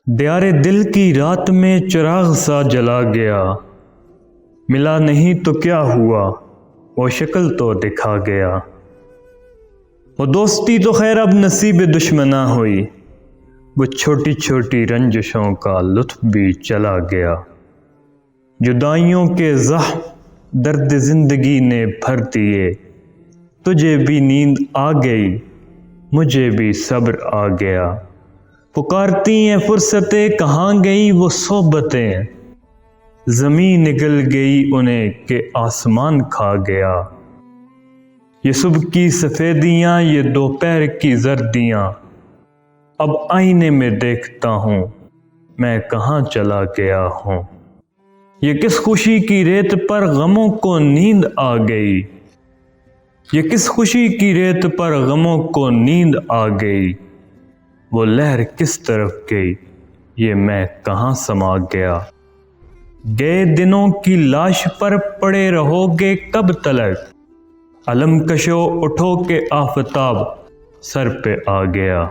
دیار دل کی رات میں چراغ سا جلا گیا، ملا نہیں تو کیا ہوا، وہ شکل تو دکھا گیا۔ وہ دوستی تو خیر اب نصیب دشمنا ہوئی، وہ چھوٹی چھوٹی رنجشوں کا لطف بھی چلا گیا۔ جدائیوں کے زخم درد زندگی نے بھر دیے، تجھے بھی نیند آ گئی، مجھے بھی صبر آ گیا۔ پکارتی ہیں فرصتیں کہاں گئی وہ صحبتیں، زمین نگل گئی انہیں کہ آسمان کھا گیا۔ یہ صبح کی سفیدیاں، یہ دوپہر کی زردیاں، اب آئینے میں دیکھتا ہوں میں کہاں چلا گیا ہوں۔ یہ کس خوشی کی ریت پر غموں کو نیند آ گئی، یہ کس خوشی کی ریت پر غموں کو نیند آ گئی۔ وہ لہر کس طرف گئی، یہ میں کہاں سما گیا۔ گئے دنوں کی لاش پر پڑے رہو گے کب تلک، علم کشو اٹھو کہ آفتاب سر پہ آ گیا۔